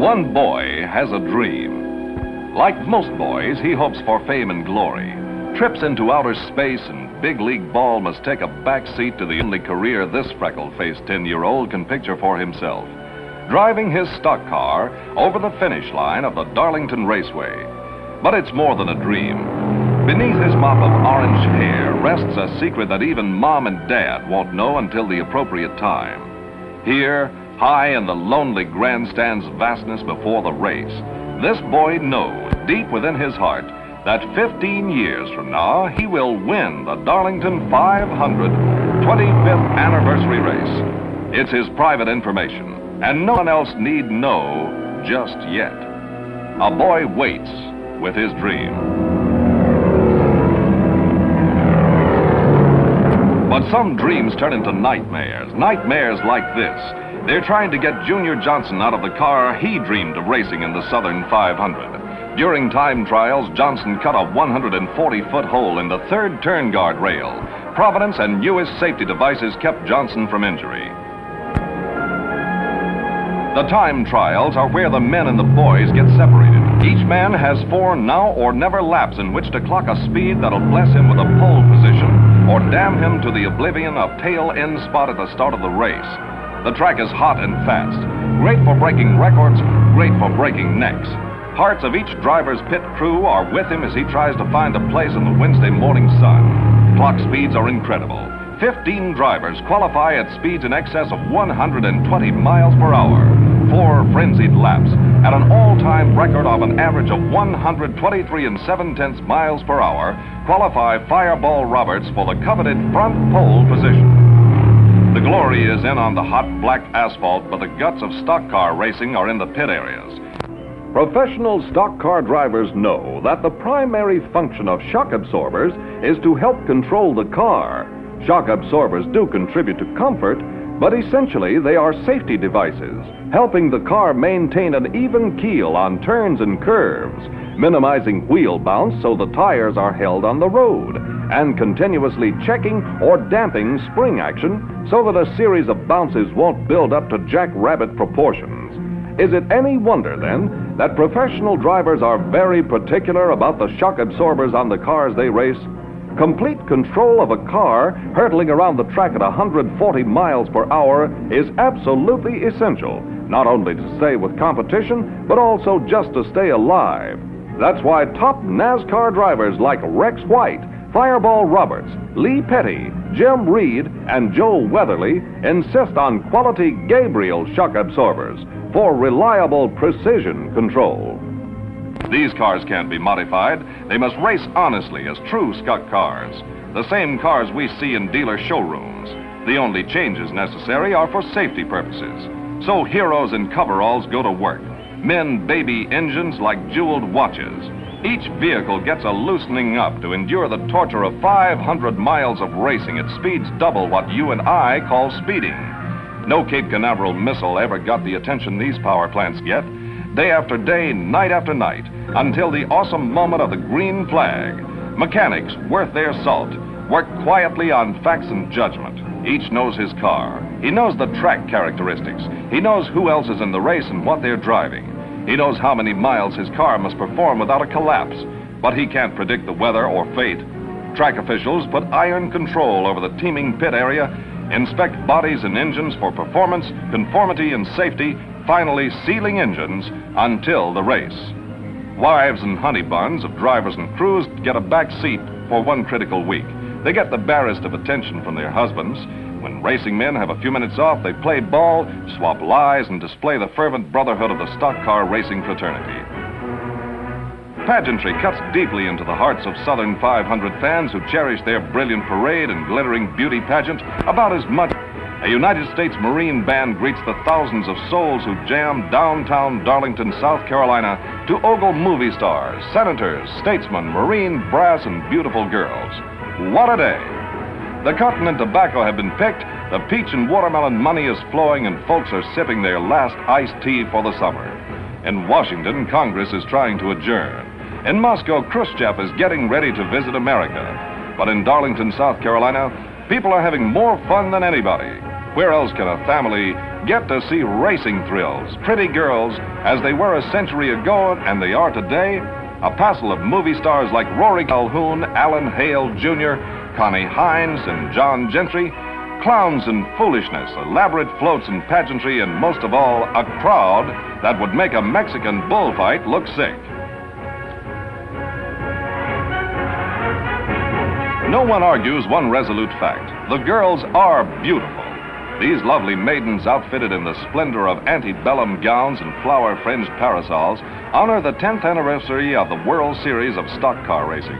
One boy has a dream. Like most boys, he hopes for fame and glory. Trips into outer space and big league ball must take a back seat to the only career this freckle-faced 10-year-old can picture for himself. Driving his stock car over the finish line of the Darlington Raceway. But it's more than a dream. Beneath his mop of orange hair rests a secret that even Mom and Dad won't know until the appropriate time. Here, high in the lonely grandstand's vastness before the race, this boy knows deep within his heart that 15 years from now he will win the Darlington 500 25th anniversary race. It's his private information, and no one else need know just yet. A boy waits with his dream. But some dreams turn into nightmares. Nightmares like this. They're trying to get Junior Johnson out of the car he dreamed of racing in the Southern 500. During time trials, Johnson cut a 140-foot hole in the third turn guard rail. Providence and newest safety devices kept Johnson from injury. The time trials are where the men and the boys get separated. Each man has 4 now or never laps in which to clock a speed that'll bless him with a pole position or damn him to the oblivion of tail end spot at the start of the race. The track is hot and fast, great for breaking records, great for breaking necks. Hearts of each driver's pit crew are with him as he tries to find a place in the Wednesday morning sun. Clock speeds are incredible. 15 drivers qualify at speeds in excess of 120 miles per hour. 4 frenzied laps at an all-time record of an average of 123 7/10 miles per hour qualify Fireball Roberts for the coveted front pole position. The glory is in on the hot black asphalt, but the guts of stock car racing are in the pit areas. Professional stock car drivers know that the primary function of shock absorbers is to help control the car. Shock absorbers do contribute to comfort, but essentially they are safety devices, helping the car maintain an even keel on turns and curves, minimizing wheel bounce so the tires are held on the road, and continuously checking or damping spring action so that a series of bounces won't build up to jackrabbit proportions. Is it any wonder, then, that professional drivers are very particular about the shock absorbers on the cars they race? Complete control of a car hurtling around the track at 140 miles per hour is absolutely essential, not only to stay with competition, but also just to stay alive. That's why top NASCAR drivers like Rex White, Fireball Roberts, Lee Petty, Jim Reed, and Joe Weatherly insist on quality Gabriel shock absorbers for reliable precision control. These cars can't be modified. They must race honestly as true stock cars. The same cars we see in dealer showrooms. The only changes necessary are for safety purposes. So heroes in coveralls go to work. Men baby engines like jeweled watches. Each vehicle gets a loosening up to endure the torture of 500 miles of racing at speeds double what you and I call speeding. No Cape Canaveral missile ever got the attention these power plants get. Day after day, night after night, until the awesome moment of the green flag. Mechanics, worth their salt, work quietly on facts and judgment. Each knows his car. He knows the track characteristics. He knows who else is in the race and what they're driving. He knows how many miles his car must perform without a collapse, but he can't predict the weather or fate. Track officials put iron control over the teeming pit area, inspect bodies and engines for performance, conformity, and safety, finally sealing engines until the race. Wives and honey buns of drivers and crews get a back seat for one critical week. They get the barest of attention from their husbands. When racing men have a few minutes off, they play ball, swap lies, and display the fervent brotherhood of the stock car racing fraternity. Pageantry cuts deeply into the hearts of Southern 500 fans who cherish their brilliant parade and glittering beauty pageant about as much. A United States Marine band greets the thousands of souls who jam downtown Darlington, South Carolina to ogle movie stars, senators, statesmen, Marine brass, and beautiful girls. What a day! The cotton and tobacco have been picked, the peach and watermelon money is flowing, and folks are sipping their last iced tea for the summer. In Washington, Congress is trying to adjourn. In Moscow, Khrushchev is getting ready to visit America. But in Darlington, South Carolina, people are having more fun than anybody. Where else can a family Get to see racing thrills, pretty girls, as they were a century ago and they are today. A passel of movie stars like Rory Calhoun, Alan Hale Jr., Connie Hines, and John Gentry. Clowns and foolishness, elaborate floats and pageantry, and most of all, a crowd that would make a Mexican bullfight look sick. No one argues one resolute fact. The girls are beautiful. These lovely maidens, outfitted in the splendor of antebellum gowns and flower-fringed parasols, honor the 10th anniversary of the World Series of Stock Car Racing.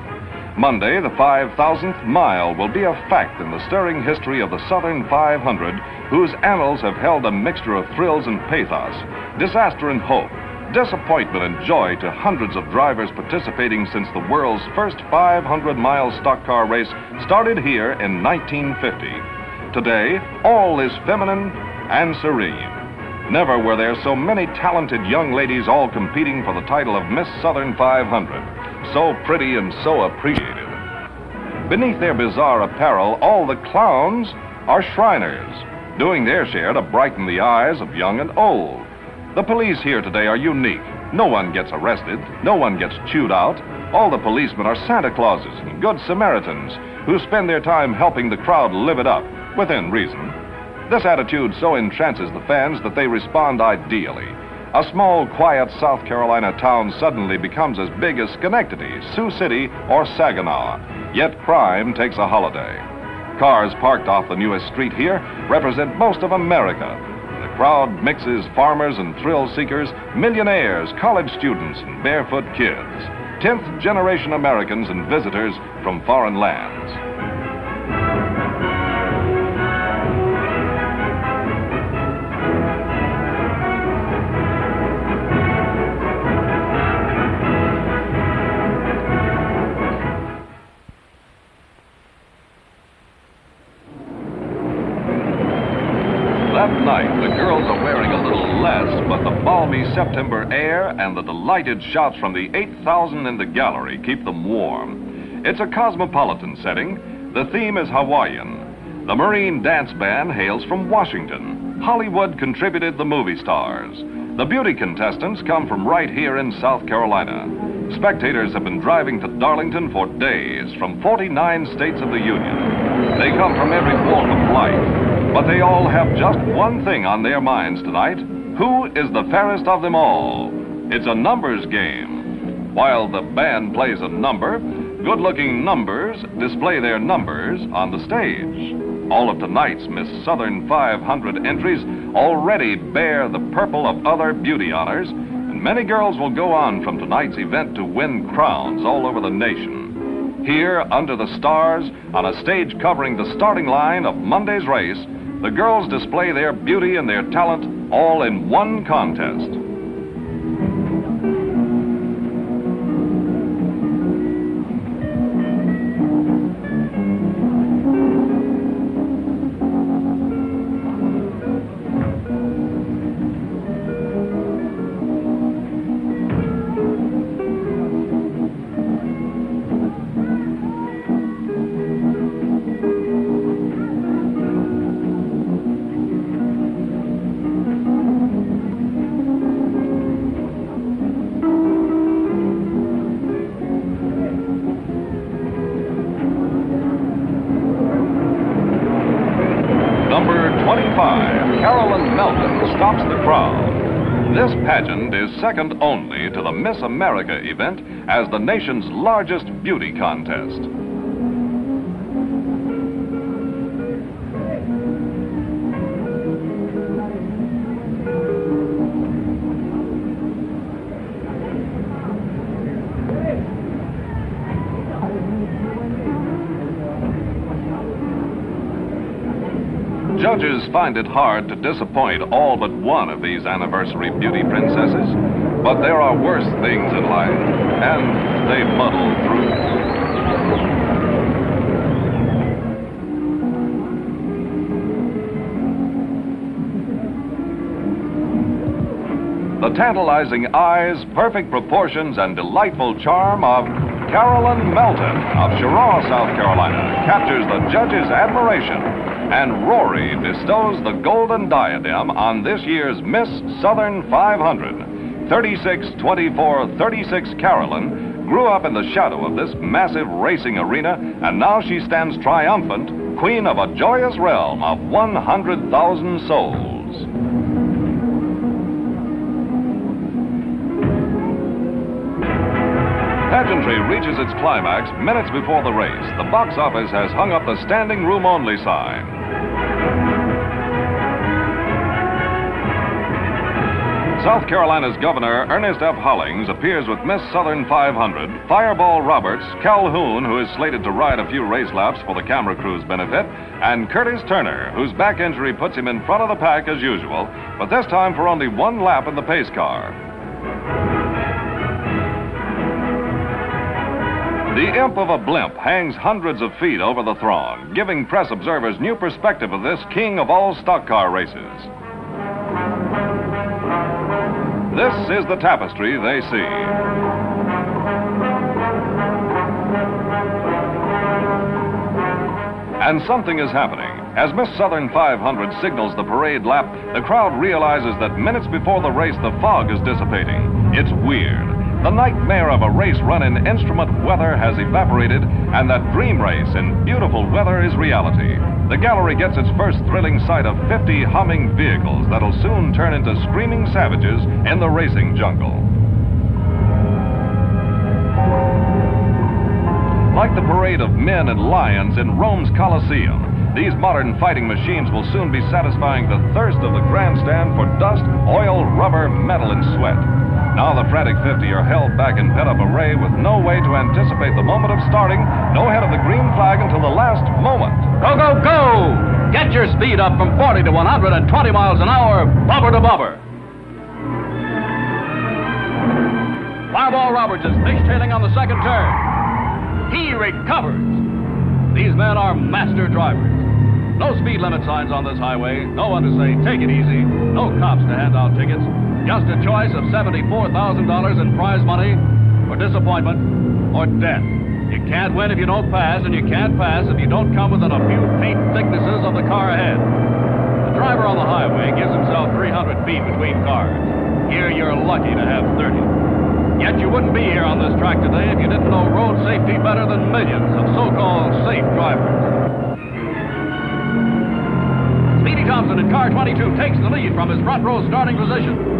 Monday, the 5,000th mile, will be a fact in the stirring history of the Southern 500, whose annals have held a mixture of thrills and pathos, disaster and hope, disappointment and joy to hundreds of drivers participating since the world's first 500-mile stock car race started here in 1950. Today, all is feminine and serene. Never were there so many talented young ladies all competing for the title of Miss Southern 500. So pretty and so appreciated. Beneath their bizarre apparel, all the clowns are Shriners, doing their share to brighten the eyes of young and old. The police here today are unique. No one gets arrested. No one gets chewed out. All the policemen are Santa Clauses and Good Samaritans who spend their time helping the crowd live it up, within reason. This attitude so entrances the fans that they respond ideally. A small, quiet South Carolina town suddenly becomes as big as Schenectady, Sioux City, or Saginaw. Yet crime takes a holiday. Cars parked off the newest street here represent most of America. The crowd mixes farmers and thrill seekers, millionaires, college students, and barefoot kids. 10th generation Americans and visitors from foreign lands. That night, the girls are wearing a little less, but the balmy September air and the delighted shouts from the 8,000 in the gallery keep them warm. It's a cosmopolitan setting. The theme is Hawaiian. The Marine Dance Band hails from Washington. Hollywood contributed the movie stars. The beauty contestants come from right here in South Carolina. Spectators have been driving to Darlington for days from 49 states of the Union. They come from every walk of life. But they all have just one thing on their minds tonight. Who is the fairest of them all? It's a numbers game. While the band plays a number, good-looking numbers display their numbers on the stage. All of tonight's Miss Southern 500 entries already bear the purple of other beauty honors, and many girls will go on from tonight's event to win crowns all over the nation. Here, under the stars, on a stage covering the starting line of Monday's race, the girls display their beauty and their talent all in one contest. Number 25, Carolyn Melton stops the crowd. This pageant is second only to the Miss America event as the nation's largest beauty contest. Judges find it hard to disappoint all but one of these anniversary beauty princesses, but there are worse things in life, and they muddle through. The tantalizing eyes, perfect proportions, and delightful charm of Carolyn Melton of Cheraw, South Carolina, captures the judges' admiration. And Rory bestows the golden diadem on this year's Miss Southern 500. 36 Carolyn grew up in the shadow of this massive racing arena, and now she stands triumphant, queen of a joyous realm of 100,000 souls. Pageantry reaches its climax minutes before the race. The box office has hung up the standing room only sign. South Carolina's Governor Ernest F. Hollings appears with Miss Southern 500, Fireball Roberts, Calhoun, who is slated to ride a few race laps for the camera crew's benefit, and Curtis Turner, whose back injury puts him in front of the pack as usual, but this time for only one lap in the pace car. The imp of a blimp hangs hundreds of feet over the throng, giving press observers new perspective of this king of all stock car races. This is the tapestry they see. And something is happening. As Miss Southern 500 signals the parade lap, the crowd realizes that minutes before the race, the fog is dissipating. It's weird. The nightmare of a race run in instrument weather has evaporated, and that dream race in beautiful weather is reality. The gallery gets its first thrilling sight of 50 humming vehicles that'll soon turn into screaming savages in the racing jungle. Like the parade of men and lions in Rome's Colosseum, these modern fighting machines will soon be satisfying the thirst of the grandstand for dust, oil, rubber, metal, and sweat. Now the frantic 50 are held back in pent-up array with no way to anticipate the moment of starting, no head of the green flag until the last moment. Go, go, go! Get your speed up from 40 to 120 miles an hour, bumper to bumper. Fireball Roberts is fishtailing on the second turn. He recovers. These men are master drivers. No speed limit signs on this highway, no one to say, take it easy, no cops to hand out tickets. Just a choice of $74,000 in prize money, or disappointment, or death. You can't win if you don't pass, and you can't pass if you don't come within a few paint thicknesses of the car ahead. The driver on the highway gives himself 300 feet between cars. Here you're lucky to have 30. Yet you wouldn't be here on this track today if you didn't know road safety better than millions of so-called safe drivers. Speedy Thompson in car 22 takes the lead from his front row starting position.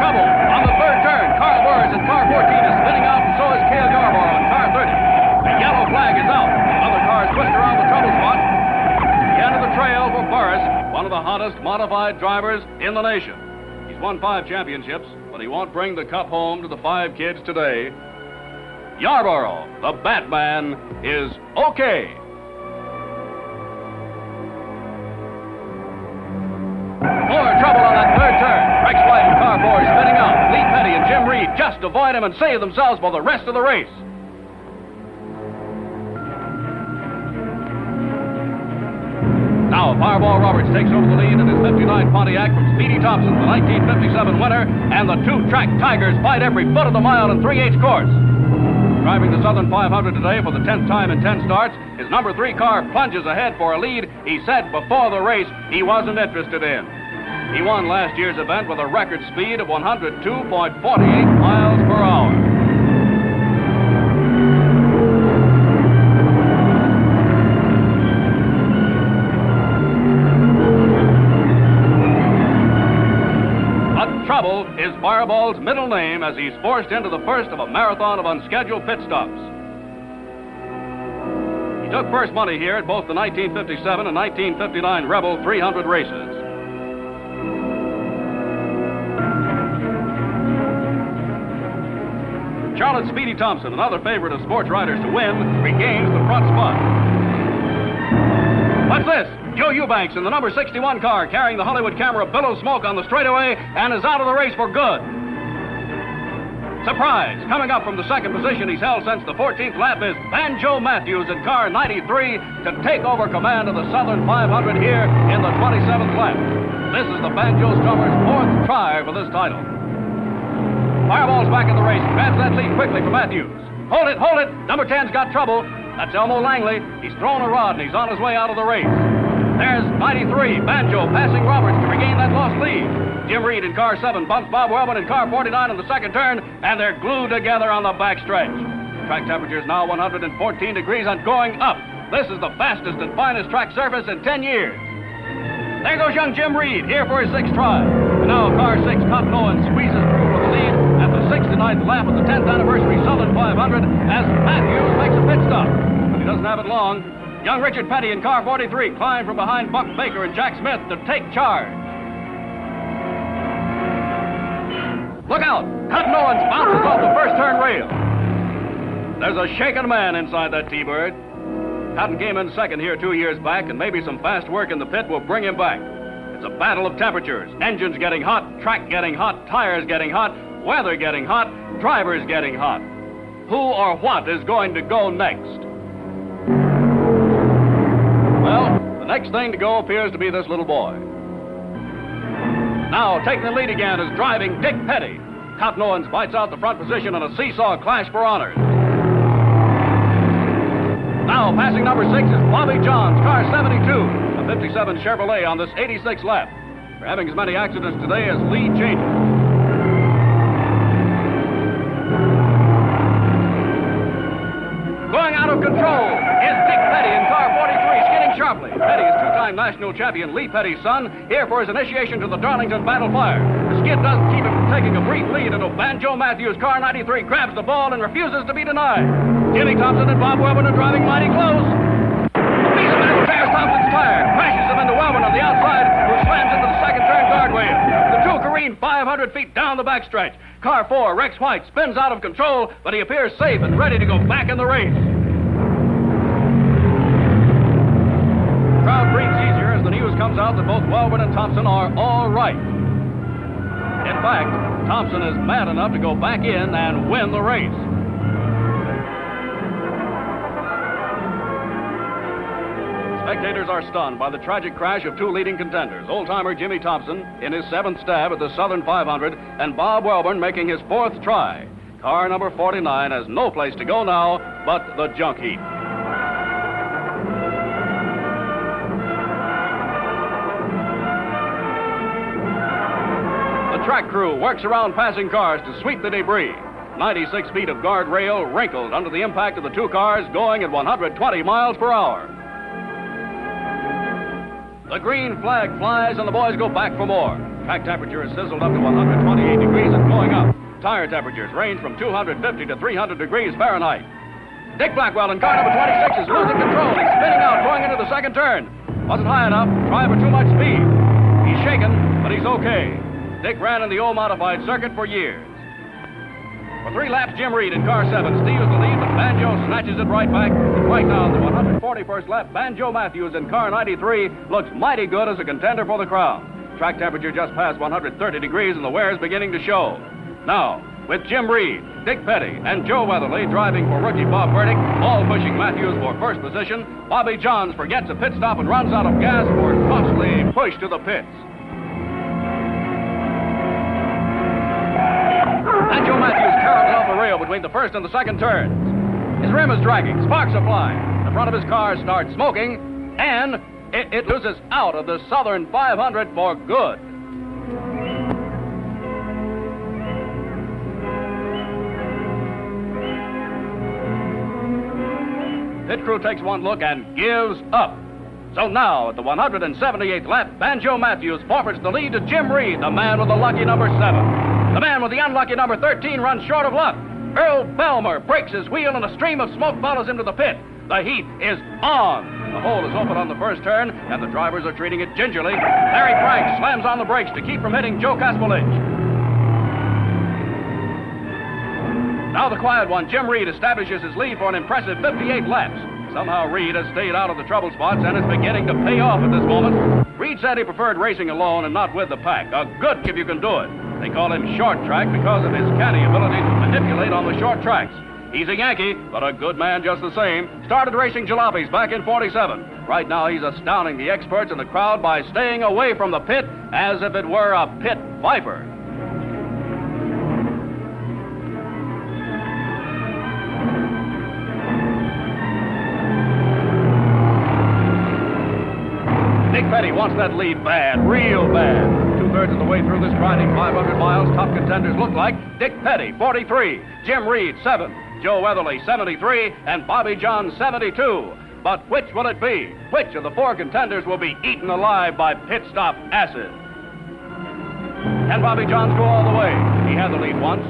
Trouble on the third turn. Carl Burrs in car 14 is spinning out, and so is Cale Yarborough in car 30. The yellow flag is out. Other cars twist around the trouble spot. The end of the trail for Burris, one of the hottest modified drivers in the nation. He's won 5 championships, but he won't bring the cup home to the 5 kids today. Yarborough, the Batman, is okay. More trouble on that third turn. Rex White and car 4 spinning out. Lee Petty and Jim Reed just avoid him and save themselves for the rest of the race. Now, Fireball Roberts takes over the lead in his 59 Pontiac from Speedy Thompson, the 1957 winner, and the 2-track Tigers fight every foot of the mile in 3/8 course. Driving the Southern 500 today for the 10th time in 10 starts, his number 3 car plunges ahead for a lead he said before the race he wasn't interested in. He won last year's event with a record speed of 102.48 miles per hour. Trouble is Fireball's middle name as he's forced into the first of a marathon of unscheduled pit stops. He took first money here at both the 1957 and 1959 Rebel 300 races. Charlotte Speedy Thompson, another favorite of sports riders to win, regains the front spot. What's this? Joe Eubanks in the number 61 car carrying the Hollywood camera billows smoke on the straightaway and is out of the race for good. Surprise! Coming up from the second position he's held since the 14th lap is Banjo Matthews in car 93 to take over command of the Southern 500 here in the 27th lap. This is the Banjo Strummer's 4th try for this title. Fireball's back in the race, grabs that lead quickly for Matthews. Hold it, hold it! Number 10's got trouble. That's Elmo Langley. He's thrown a rod, and he's on his way out of the race. There's 93, Banjo, passing Roberts to regain that lost lead. Jim Reed in car 7 bumps Bob Wellman in car 49 in the second turn, and they're glued together on the backstretch. Track temperature is now 114 degrees and going up. This is the fastest and finest track surface in 10 years. There goes young Jim Reed, here for his 6th try. And now car 6, Cotton Owens, squeezes through for the lead at the 69th lap of the 10th anniversary Southern 500 as Matthews makes a pit stop. But he doesn't have it long. Young Richard Petty in car 43 climbed from behind Buck Baker and Jack Smith to take charge. Look out! Cotton Owens bounces off the first turn rail. There's a shaken man inside that T-Bird. Cotton came in second here 2 years back, and maybe some fast work in the pit will bring him back. It's a battle of temperatures. Engines getting hot, track getting hot, tires getting hot, weather getting hot, drivers getting hot. Who or what is going to go next? Well, the next thing to go appears to be this little boy. Now, taking the lead again is driving Dick Petty. Cotton Owens bites out the front position in a seesaw clash for honors. Now, passing number 6 is Bobby Johns, car 72, a 57 Chevrolet on this 86th lap. They're having as many accidents today as lead changes. Going out of control is Dick Petty in car 43, skidding sharply. Petty is two-time national champion Lee Petty's son, here for his initiation to the Darlington Battle Fire. The skid doesn't keep him from taking a brief lead until Banjo Matthews, car 93, grabs the ball and refuses to be denied. Jimmy Thompson and Bob Wellman are driving mighty close. A piece of metal tears Thompson's tire, crashes him into Wellman on the outside, who slams into the second turn guardrail. The two careen 500 feet down the backstretch. Car 4, Rex White, spins out of control, but he appears safe and ready to go back in the race. The crowd breathes easier as the news comes out that both Wellman and Thompson are all right. In fact, Thompson is mad enough to go back in and win the race. Spectators are stunned by the tragic crash of two leading contenders, old-timer Jimmy Thompson in his 7th stab at the Southern 500 and Bob Wellman making his 4th try. Car number 49 has no place to go now but the junk heap. The track crew works around passing cars to sweep the debris. 96 feet of guardrail wrinkled under the impact of the two cars going at 120 miles per hour. The green flag flies and the boys go back for more. Track temperature is sizzled up to 128 degrees and going up. Tire temperatures range from 250 to 300 degrees Fahrenheit. Dick Blackwell in car number 26 is losing control. He's spinning out going into the second turn. Wasn't high enough. Driver too much speed. He's shaken, but he's okay. Dick ran in the old modified circuit for years. For 3 laps, Jim Reed in car 7 steals the lead, but Banjo snatches it right back. And right now, the 141st lap, Banjo Matthews in car 93 looks mighty good as a contender for the crown. Track temperature just past 130 degrees, and the wear is beginning to show. Now, with Jim Reed, Dick Petty, and Joe Weatherly driving for rookie Bob Burdick, all pushing Matthews for first position, Bobby Johns forgets a pit stop and runs out of gas for a costly push to the pits. Banjo Matthews caroms off the rail between the first and the second turns. His rim is dragging, sparks are flying. The front of his car starts smoking, and it loses out of the Southern 500 for good. Pit crew takes one look and gives up. So now, at the 178th lap, Banjo Matthews forfeits the lead to Jim Reed, the man with the lucky number 7. The man with the unlucky number 13 runs short of luck. Earl Belmer breaks his wheel and a stream of smoke follows him to the pit. The heat is on. The hole is open on the first turn, and the drivers are treating it gingerly. Larry Frank slams on the brakes to keep from hitting Joe Kaspelich. Now the quiet one, Jim Reed, establishes his lead for an impressive 58 laps. Somehow Reed has stayed out of the trouble spots and is beginning to pay off at this moment. Reed said he preferred racing alone and not with the pack. A good if you can do it. They call him short track because of his canny ability to manipulate on the short tracks. He's a Yankee, but a good man just the same. Started racing jalopies back in 47. Right now he's astounding the experts in the crowd by staying away from the pit as if it were a pit viper. Dick Petty wants that lead bad, real bad. Two-thirds of the way through this grinding 500 miles, top contenders look like Dick Petty, 43, Jim Reed, 7, Joe Weatherly, 73, and Bobby John, 72. But which will it be? Which of the four contenders will be eaten alive by pit stop acid? Can Bobby Johns go all the way? He had the lead once.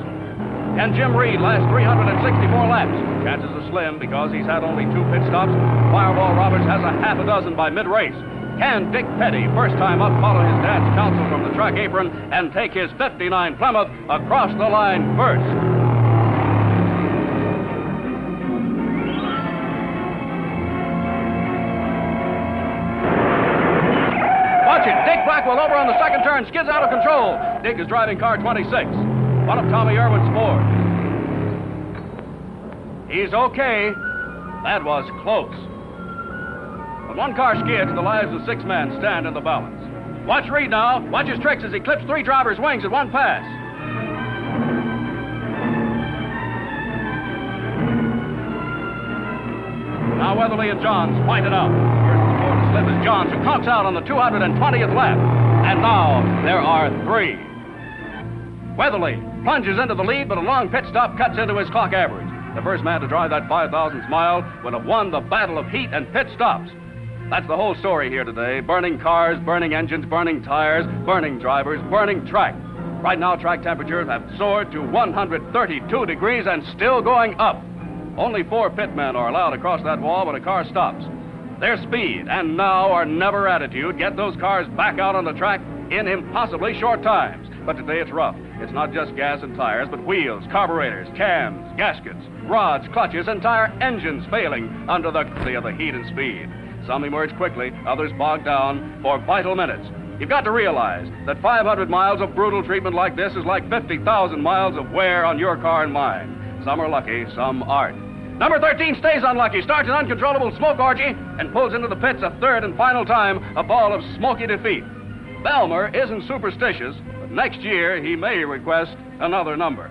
Can Jim Reed last 364 laps? Chances are slim because he's had only 2 pit stops. Fireball Roberts has a half a dozen by mid-race. Can Dick Petty, first time up, follow his dad's counsel from the track apron and take his 59 Plymouth across the line first? Watch it. Dick Blackwell over on the second turn, skids out of control. Dick is driving car 26, one of Tommy Irwin's Fords. He's okay. That was close. When one car skids, the lives of 6 men stand in the balance. Watch Reed now. Watch his tricks as he clips 3 drivers' wings at one pass. Now Weatherly and Johns fight it out. First the Ford to slip is Johns, who conks out on the 220th lap. And now there are 3. Weatherly plunges into the lead, but a long pit stop cuts into his clock average. The first man to drive that 5,000th mile would have won the battle of heat and pit stops. That's the whole story here today. Burning cars, burning engines, burning tires, burning drivers, burning track. Right now, track temperatures have soared to 132 degrees and still going up. Only 4 pitmen are allowed across that wall when a car stops. Their speed and now or never attitude get those cars back out on the track in impossibly short times. But today it's rough. It's not just gas and tires, but wheels, carburetors, cams, gaskets, rods, clutches, entire engines failing under the of the heat and speed. Some emerge quickly, others bog down for vital minutes. You've got to realize that 500 miles of brutal treatment like this is like 50,000 miles of wear on your car and mine. Some are lucky, some aren't. Number 13 stays unlucky, starts an uncontrollable smoke orgy, and pulls into the pits a third and final time, a ball of smoky defeat. Belmer isn't superstitious, but next year he may request another number.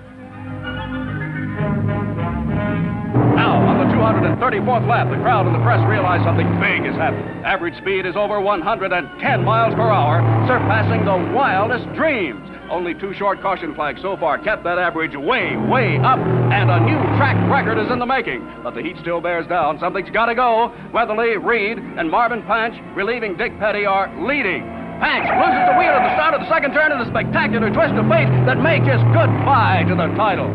Now, on the 234th lap, the crowd and the press realize something big is happening. Average speed is over 110 miles per hour, surpassing the wildest dreams. Only 2 short caution flags so far kept that average way, way up, and a new track record is in the making. But the heat still bears down. Something's got to go. Weatherly, Reed, and Marvin Panch, relieving Dick Petty, are leading. Panch loses the wheel at the start of the second turn in a spectacular twist of fate that may kiss goodbye to the title.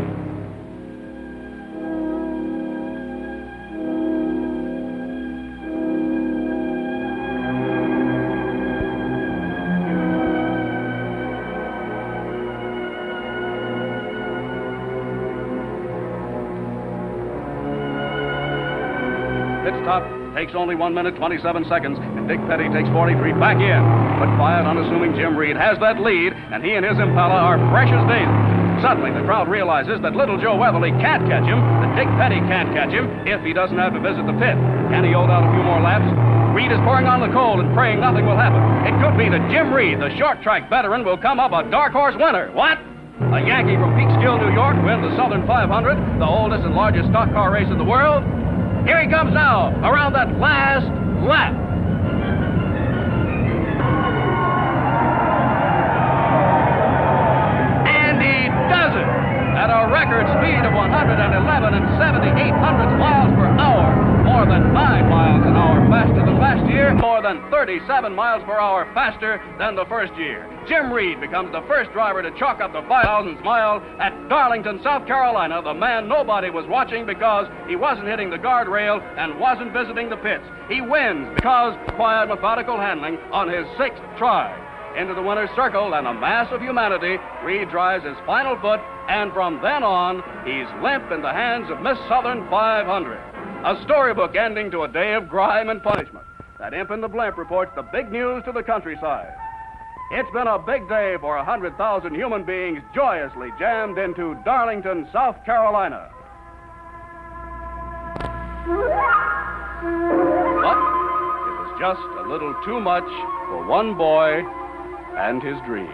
Pit stop takes only 1 minute, 27 seconds, and Dick Petty takes 43 back in. But quiet, unassuming Jim Reed has that lead, and he and his Impala are fresh as daisy. Suddenly, the crowd realizes that little Joe Weatherly can't catch him, that Dick Petty can't catch him if he doesn't have to visit the pit. Can he hold out a few more laps? Reed is pouring on the cold and praying nothing will happen. It could be that Jim Reed, the short track veteran, will come up a dark horse winner. What? A Yankee from Peekskill, New York, wins the Southern 500, the oldest and largest stock car race in the world? Here he comes now, around that last lap. And he does it at a record speed of 111 and 78/100 miles per hour. More than 9 miles an hour faster than last year, more than 37 miles per hour faster than the first year. Jim Reed becomes the first driver to chalk up the 5,000th mile at Darlington, South Carolina, the man nobody was watching because he wasn't hitting the guardrail and wasn't visiting the pits. He wins because quiet, methodical handling on his 6th try. Into the winner's circle and a mass of humanity, Reed drives his final foot, and from then on, he's limp in the hands of Miss Southern 500. A storybook ending to a day of grime and punishment. That imp in the blimp reports the big news to the countryside. It's been a big day for 100,000 human beings joyously jammed into Darlington, South Carolina. But it was just a little too much for one boy and his dream.